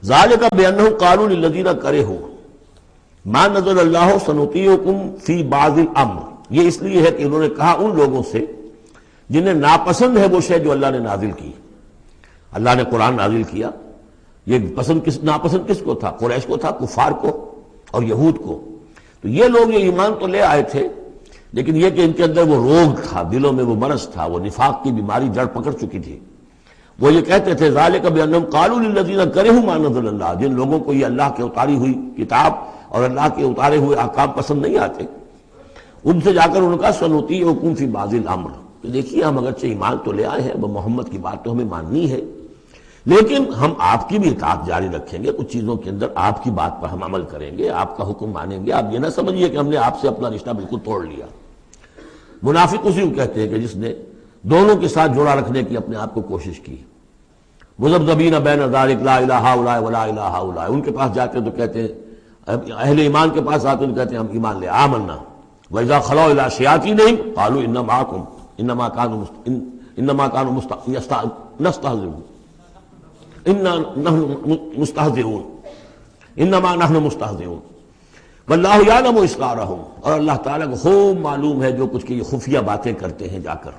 ذالک بانہم قالوا للذین کرہوا ما نزل اللہ سنطیعکم فی بعض الامر، یہ اس لیے ہے کہ انہوں نے کہا ان لوگوں سے جنہیں ناپسند ہے وہ شے جو اللہ نے نازل کی۔ اللہ نے قرآن نازل کیا، یہ ناپسند کس کو تھا؟ قریش کو تھا، کفار کو اور یہود کو۔ تو یہ لوگ یہ ایمان تو لے آئے تھے، لیکن یہ کہ ان کے اندر وہ روگ تھا، دلوں میں وہ مرض تھا، وہ نفاق کی بیماری جڑ پکڑ چکی تھی۔ وہ یہ کہتے تھے ذالک بانہم قالوا للذین کرہوا ما نزل اللہ، جن لوگوں کو یہ اللہ کے اتاری ہوئی کتاب اور اللہ کے اتارے ہوئے احکام پسند نہیں آتے، ان سے جا کر ان کا سنطیعکم فی بعض الامر، کہ دیکھیے ہم اگرچہ ایمان تو لے آئے ہیں، وہ محمد کی بات تو ہمیں ماننی ہے، لیکن ہم آپ کی بھی اطاعت جاری رکھیں گے، کچھ چیزوں کے اندر آپ کی بات پر ہم عمل کریں گے، آپ کا حکم مانیں گے۔ آپ یہ نہ سمجھیے کہ ہم نے آپ سے اپنا رشتہ بالکل توڑ لیا۔ منافق اسی کو کہتے ہیں کہ جس نے دونوں کے ساتھ جوڑا رکھنے کی اپنے آپ کو کوشش کی۔ مذبذبین بین ذلک لا الہ ہؤلاء ولا الہ ہؤلاء، ان کے پاس جاتے تو کہتے ہیں، اہل ایمان کے پاس آتے تو کہتے ہیں ہم ایمان لے آمنا، وَإِذَا خَلَوْا إِلَىٰ شَيَاطِينِهِمْ قَالُوا إِنَّا مَعَكُمْ إِنَّمَا كَانُوا نَسْتَهْزِئُونَ إِنَّمَا نَحْنُ مُسْتَهْزِئُونَ وَاللَّهُ يَعْلَمُ إِسْرَارَهُمْ، اور اللہ تعالیٰ کو خوب معلوم ہے جو کچھ کہ یہ خفیہ باتیں کرتے ہیں جا کر۔